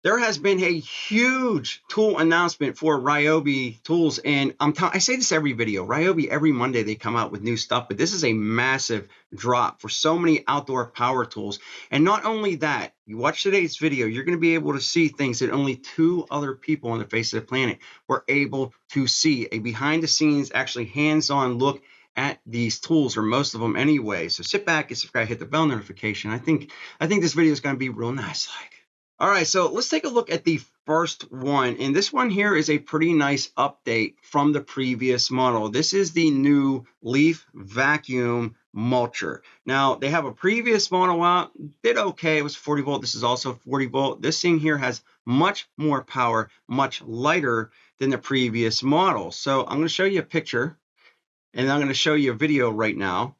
There has been a huge tool announcement for RYOBI tools, and I say this every video. RYOBI, every Monday they come out with new stuff, but this is a massive drop for so many outdoor power tools. And not only that, you watch today's video, you're going to be able to see things that only 2 other people on the face of the planet were able to see. A behind the scenes, actually hands-on look at these tools, or most of them anyway. So sit back and subscribe, hit the bell notification. I think this video is going to be real nice. All right, so let's take a look at the first one. And this one here is a pretty nice update from the previous model. This is the new leaf vacuum mulcher. Now, they have a previous model out, did okay, it was 40 volt. This is also 40 volt. This thing here has much more power, much lighter than the previous model. So I'm going to show you a picture, and I'm going to show you a video right now.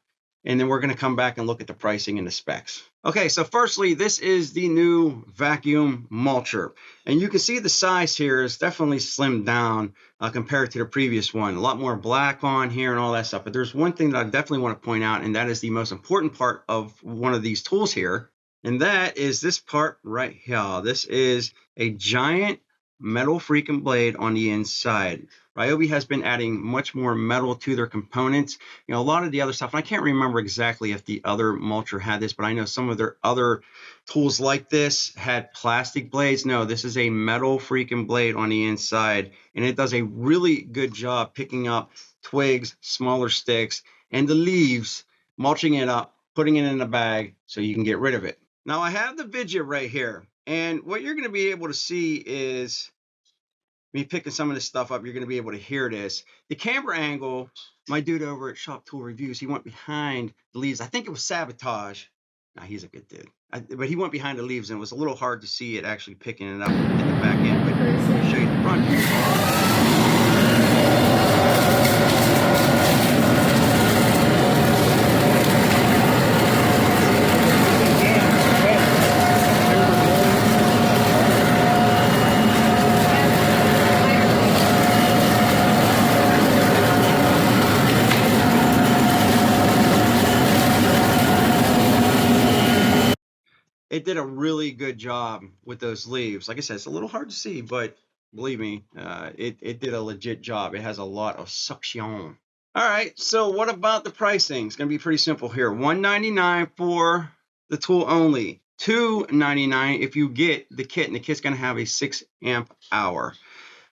And then we're going to come back and look at the pricing and the specs. Okay, so firstly, this is the new vacuum mulcher. And you can see the size here is definitely slimmed down compared to the previous one. A lot more black on here and all that stuff. But there's one thing that I definitely want to point out, and that is the most important part of one of these tools here. And that is this part right here. This is a giant metal freaking blade on the inside. RYOBI has been adding much more metal to their components. You know, a lot of the other stuff, and I can't remember exactly if the other mulcher had this, but I know some of their other tools like this had plastic blades. No, this is a metal freaking blade on the inside, and it does a really good job picking up twigs, smaller sticks, and the leaves, mulching it up, putting it in a bag so you can get rid of it. Now, I have the video right here, and what you're going to be able to see is me picking some of this stuff up. You're going to be able to hear this. The camera angle, my dude over at Shop Tool Reviews, he went behind the leaves. I think it was Sabotage. Nah, he's a good dude. But he went behind the leaves, and it was a little hard to see it actually picking it up in the back end. But I'll show you the front. It did a really good job with those leaves. Like I said, it's a little hard to see, but believe me, it did a legit job. It has a lot of suction. All right, so what about the pricing? It's going to be pretty simple here. $199 for the tool only. $299 if you get the kit, and the kit's going to have a 6 amp hour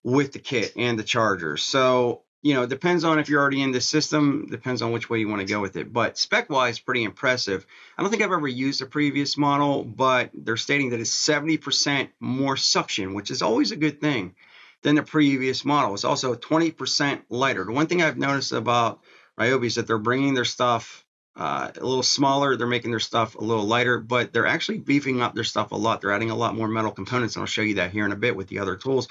with the kit and the charger. So, you know, it depends on if you're already in the system, depends on which way you want to go with it. But spec-wise, pretty impressive. I don't think I've ever used a previous model, but they're stating that it's 70% more suction, which is always a good thing, than the previous model. It's also 20% lighter. The one thing I've noticed about RYOBI is that they're bringing their stuff a little smaller. They're making their stuff a little lighter, but they're actually beefing up their stuff a lot. They're adding a lot more metal components, and I'll show you that here in a bit with the other tools.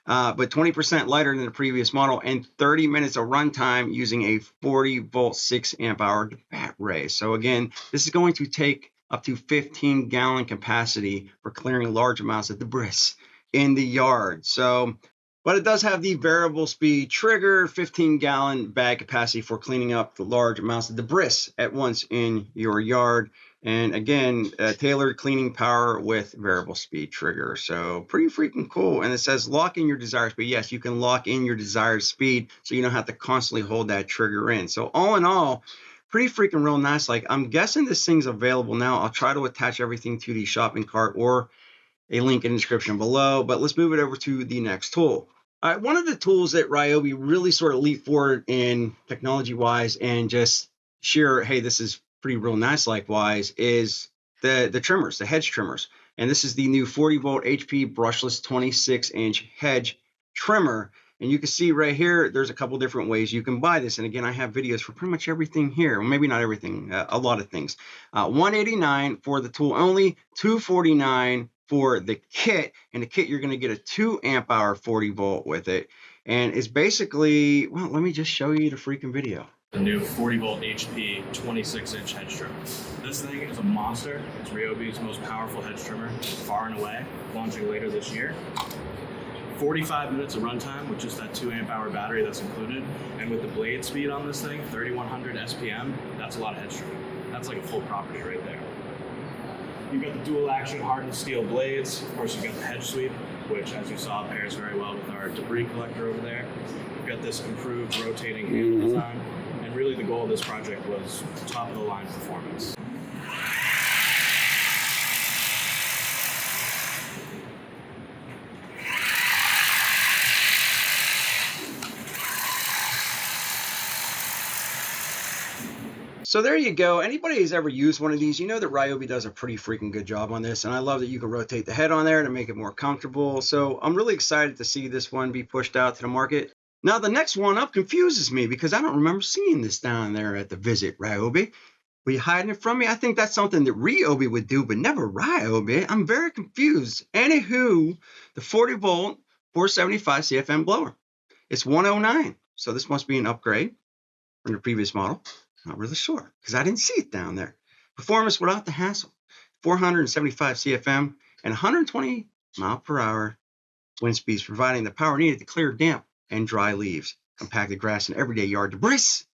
But 20% lighter than the previous model, and 30 minutes of runtime using a 40 volt 6 amp hour battery. So again, this is going to take up to 15 gallon capacity for clearing large amounts of debris in the yard. So, but it does have the variable speed trigger, 15 gallon bag capacity for cleaning up the large amounts of debris at once in your yard. And again, tailored cleaning power with variable speed trigger. So pretty freaking cool. And it says lock in your desired speed. Yes, you can lock in your desired speed so you don't have to constantly hold that trigger in. So all in all, pretty freaking real nice. Like, I'm guessing this thing's available now. I'll try to attach everything to the shopping cart or a link in the description below. But let's move it over to the next tool. All right, one of the tools that RYOBI really sort of leaped forward in technology-wise and just sheer, hey, this is pretty real nice likewise, is the trimmers, the hedge trimmers. And this is the new 40 volt HP brushless 26-inch hedge trimmer. And you can see right here, there's a couple different ways you can buy this. And again, I have videos for pretty much everything here. Well, maybe not everything, a lot of things. $189 for the tool only, $249 for the kit. And the kit, you're going to get a 2 amp hour 40 volt with it. And it's basically, well, let me just show you the freaking video. The new 40 volt HP 26-inch hedge trimmer. This thing is a monster. It's RYOBI's most powerful hedge trimmer, far and away, launching later this year. 45 minutes of runtime with just that 2 amp hour battery that's included. And with the blade speed on this thing, 3100 SPM, that's a lot of hedge trimming. That's like a full property right there. You've got the dual action hardened steel blades. Of course, you've got the hedge sweep, which, as you saw, pairs very well with our debris collector over there. You've got this improved rotating handle design. And really the goal of this project was top of the line performance. So there you go. Anybody who's ever used one of these, you know that RYOBI does a pretty freaking good job on this. And I love that you can rotate the head on there to make it more comfortable. So I'm really excited to see this one be pushed out to the market. Now, the next one up confuses me because I don't remember seeing this down there at the visit, RYOBI. Were you hiding it from me? I think that's something that RYOBI would do, but never RYOBI. I'm very confused. Anywho, the 40 volt, 475 CFM blower. It's 109. So this must be an upgrade from the previous model. Not really sure because I didn't see it down there. Performance without the hassle. 475 CFM and 120 mile per hour wind speeds, providing the power needed to clear damp and dry leaves, compacted grass, and everyday yard debris.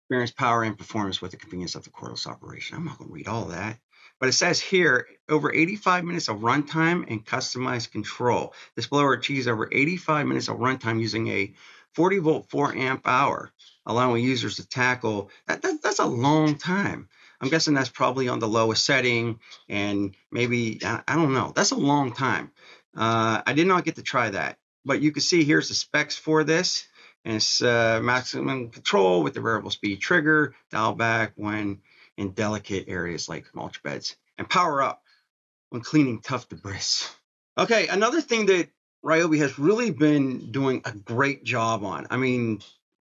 Experience power and performance with the convenience of the cordless operation. I'm not going to read all that. But it says here, over 85 minutes of runtime and customized control. This blower achieves over 85 minutes of runtime using a 40 volt 4 amp hour, allowing users to tackle. That's a long time. I'm guessing that's probably on the lowest setting, and maybe, I don't know. That's a long time. I did not get to try that. But you can see here's the specs for this. And it's maximum control with the variable speed trigger, dial back when in delicate areas like mulch beds, and power up when cleaning tough debris. Okay, another thing that RYOBI has really been doing a great job on. I mean,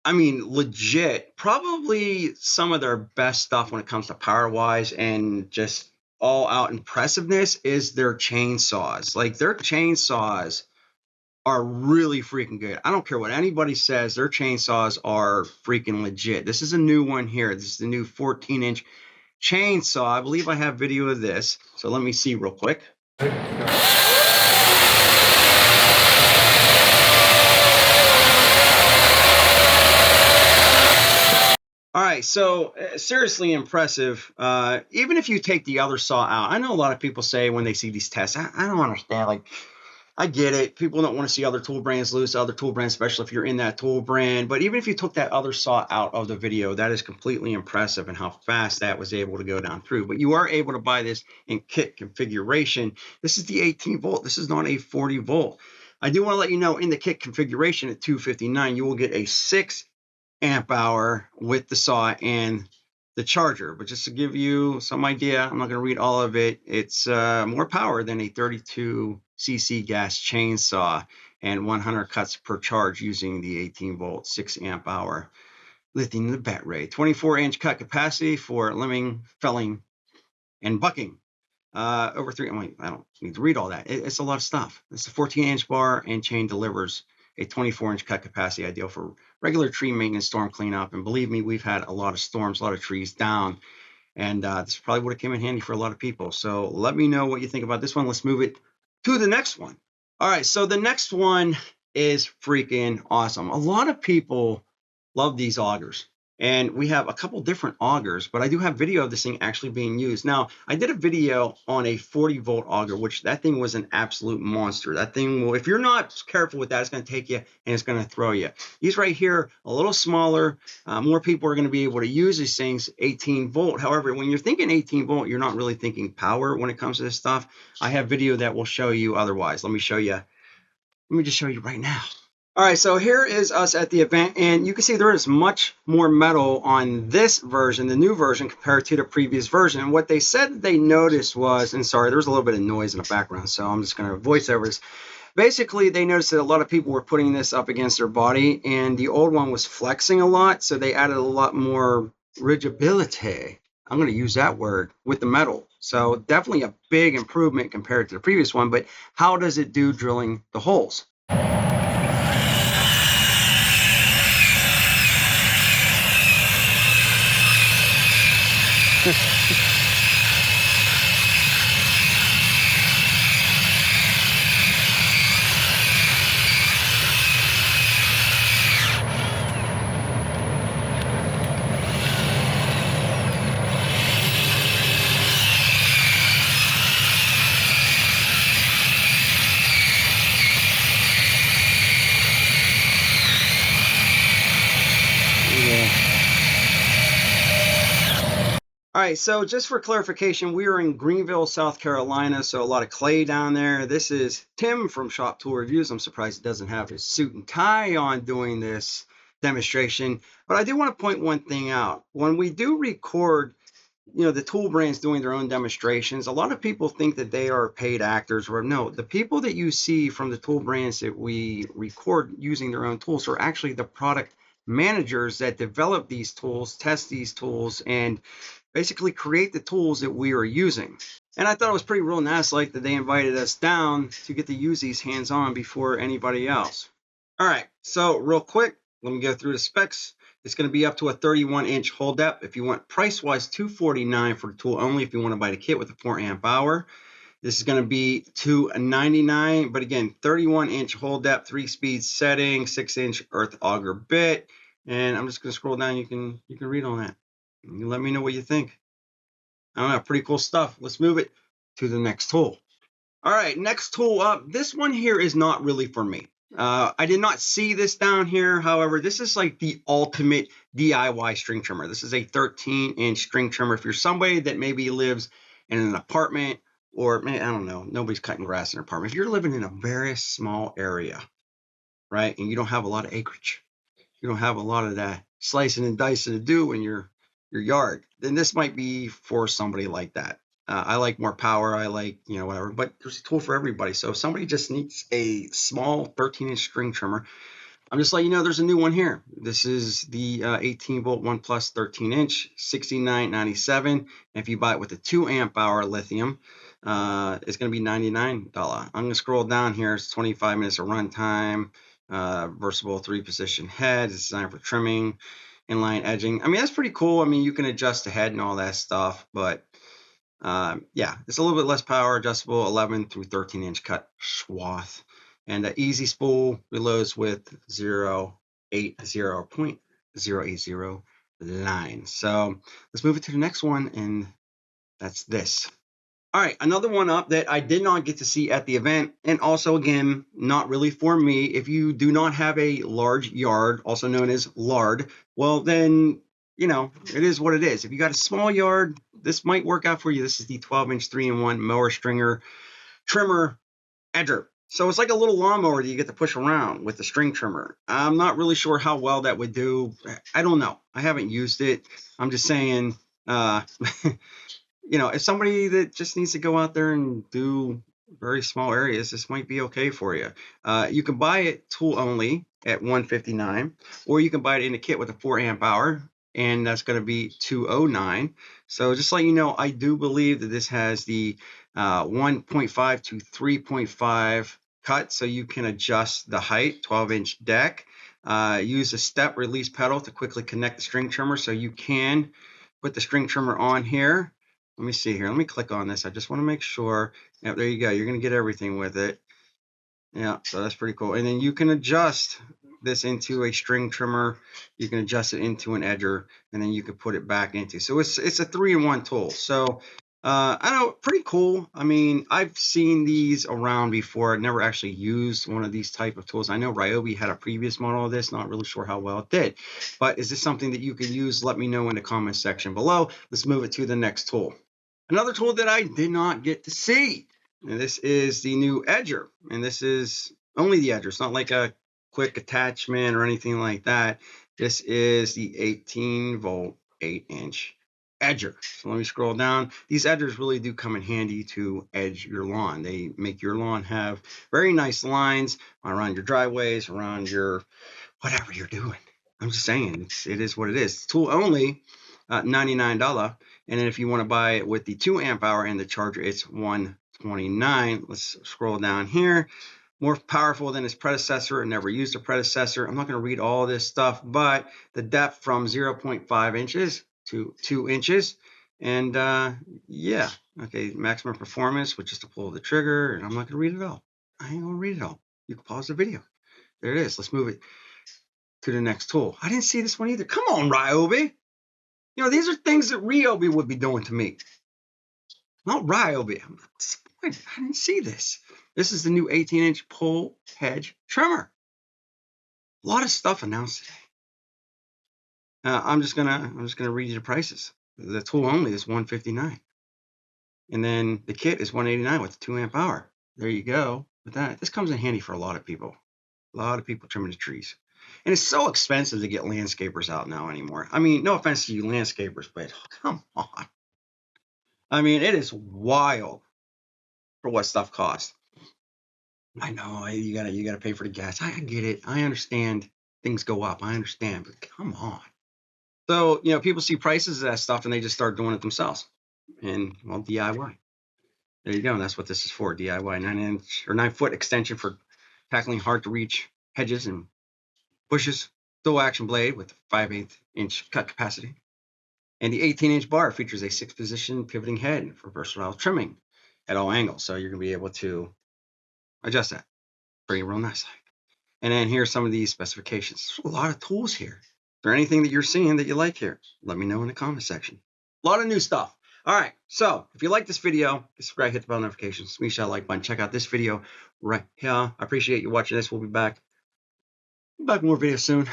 legit, probably some of their best stuff when it comes to power-wise and just all-out impressiveness is their chainsaws. Like, their chainsaws are really freaking good. I don't care what anybody says. Their chainsaws are freaking legit. This is a new one here. This is the new 14-inch chainsaw. I believe I have video of this. So let me see real quick. All right, so seriously impressive. Even if you take the other saw out, I know a lot of people say when they see these tests, I don't understand. Like, I get it. People don't want to see other tool brands lose to other tool brands, especially if you're in that tool brand. But even if you took that other saw out of the video, that is completely impressive and how fast that was able to go down through. But you are able to buy this in kit configuration. This is the 18 volt. This is not a 40 volt. I do want to let you know in the kit configuration at $259, you will get a 6 amp hour with the saw and the charger. But just to give you some idea, I'm not going to read all of it. It's more power than a 32 cc gas chainsaw and 100 cuts per charge using the 18 volt 6 amp hour lithium the battery. 24-inch cut capacity for limbing, felling, and bucking. Over 3. I don't need to read all that. It's a lot of stuff. It's a 14-inch bar and chain delivers a 24-inch cut capacity, ideal for regular tree maintenance, storm cleanup. And believe me, we've had a lot of storms, a lot of trees down. And this probably would have come in handy for a lot of people. So let me know what you think about this one. Let's move it to the next one. All right, so the next one is freaking awesome. A lot of people love these augers. And we have a couple different augers, but I do have video of this thing actually being used. Now, I did a video on a 40 volt auger, which that thing was an absolute monster. That thing will, if you're not careful with that, it's going to take you and it's going to throw you. These right here, a little smaller. More people are going to be able to use these things 18 volt. However, when you're thinking 18 volt, you're not really thinking power when it comes to this stuff. I have video that will show you otherwise. Let me show you. Let me just show you right now. All right, so here is us at the event, and you can see there is much more metal on this version, the new version, compared to the previous version. And what they said they noticed was, and sorry, there was a little bit of noise in the background, so I'm just going to voice over this. Basically, they noticed that a lot of people were putting this up against their body, and the old one was flexing a lot, so they added a lot more rigidity. I'm going to use that word with the metal. So definitely a big improvement compared to the previous one, but how does it do drilling the holes? All right, so just for clarification, we are in Greenville, South Carolina, so a lot of clay down there. This is Tim from Shop Tool Reviews. I'm surprised he doesn't have his suit and tie on doing this demonstration, but I do want to point one thing out. When we do record, the tool brands doing their own demonstrations, a lot of people think that they are paid actors, or no, the people that you see from the tool brands that we record using their own tools are actually the product managers that develop these tools, test these tools, and basically create the tools that we are using. And I thought it was pretty real nice, like that they invited us down to get to use these hands-on before anybody else. All right, so real quick, let me go through the specs. It's going to be up to a 31-inch hole depth. If you want price-wise, $249 for the tool only. If you want to buy the kit with a 4-amp hour, this is going to be $299. But again, 31-inch hole depth, 3-speed setting, 6-inch earth auger bit. And I'm just going to scroll down. You can read on that. You let me know what you think. I don't know, pretty cool stuff. Let's move it to the next tool. All right, next tool up. This one here is not really for me. I did not see this down here. However, this is like the ultimate DIY string trimmer. This is a 13-inch string trimmer. If you're somebody that maybe lives in an apartment, or I don't know, nobody's cutting grass in an apartment. If you're living in a very small area, right, and you don't have a lot of acreage, you don't have a lot of that slicing and dicing to do in your yard, then this might be for somebody like that. I like more power. I like, whatever, but there's a tool for everybody. So if somebody just needs a small 13-inch string trimmer, I'm just letting you know there's a new one here. This is the 18-volt 1 Plus 13-inch, $69.97. And if you buy it with a 2-amp hour lithium, it's going to be $99. I'm going to scroll down here. It's 25 minutes of runtime, versatile 3-position head. It's designed for trimming, inline edging. I mean, that's pretty cool. I mean, you can adjust the head and all that stuff, but yeah, it's a little bit less power, adjustable 11 through 13-inch cut swath, and the easy spool reloads with 0.080 line. So let's move it to the next one, and that's this. All right, another one up that I did not get to see at the event, and also, again, not really for me. If you do not have a large yard, also known as lard, well, then, it is what it is. If you got a small yard, this might work out for you. This is the 12-inch 3-in-1 mower stringer trimmer edger. So it's like a little lawnmower that you get to push around with the string trimmer. I'm not really sure how well that would do. I don't know. I haven't used it. I'm just saying, if somebody that just needs to go out there and do very small areas, this might be okay for you. You can buy it tool only at $159, or you can buy it in a kit with a 4-amp hour, and that's going to be $209. So just let you know, I do believe that this has the 1.5 to 3.5 cut, so you can adjust the height, 12-inch deck. Use a step release pedal to quickly connect the string trimmer, so you can put the string trimmer on here. Let me see here. Let me click on this. I just want to make sure. Yep, there you go. You're going to get everything with it. Yeah, so that's pretty cool. And then you can adjust this into a string trimmer. You can adjust it into an edger, and then you can put it back into. So it's a 3-in-1 tool. So I don't know, pretty cool. I mean, I've seen these around before. I've never actually used one of these type of tools. I know RYOBI had a previous model of this. Not really sure how well it did. But is this something that you can use? Let me know in the comment section below. Let's move it to the next tool. Another tool that I did not get to see, and this is the new edger, and this is only the edger. It's not like a quick attachment or anything like that. This is the 18-volt 8-inch edger. So let me scroll down. These edgers really do come in handy to edge your lawn. They make your lawn have very nice lines around your driveways, around your whatever you're doing. I'm just saying, it is what it is. It's tool only, $99. And then if you want to buy it with the 2-amp hour and the charger, it's $129. Let's scroll down here. More powerful than its predecessor. I never used a predecessor. I'm not going to read all this stuff, but the depth from 0.5 inches to 2 inches. And yeah, okay, maximum performance, which is to pull the trigger. And I'm not going to read it all. I ain't going to read it all. You can pause the video. There it is. Let's move it to the next tool. I didn't see this one either. Come on, RYOBI. These are things that RYOBI would be doing to me. Not RYOBI. I'm disappointed. I didn't see this. This is the new 18-inch pole hedge trimmer. A lot of stuff announced today. I'm just gonna read you the prices. The tool only is $159. And then the kit is $189 with the 2 amp hour. There you go with that. This comes in handy for a lot of people. A lot of people trimming the trees. And it's so expensive to get landscapers out now anymore. I mean, no offense to you landscapers, but come on. I mean, it is wild for what stuff costs. I know you gotta pay for the gas. I get it. I understand things go up. I understand, but come on. So, people see prices of that stuff and they just start doing it themselves. And, well, DIY. There you go. And that's what this is for. DIY 9-inch or 9-foot extension for tackling hard to reach hedges and bushes. Dual action blade with a 5/8 inch cut capacity. And the 18-inch bar features a 6-position pivoting head for versatile trimming at all angles. So you're going to be able to adjust that. Pretty real nice. And then here's some of these specifications. There's a lot of tools here. Is there anything that you're seeing that you like here? Let me know in the comment section. A lot of new stuff. All right. So if you like this video, subscribe, hit the bell notifications, smash that like button. Check out this video right here. I appreciate you watching this. We'll be back with more videos soon.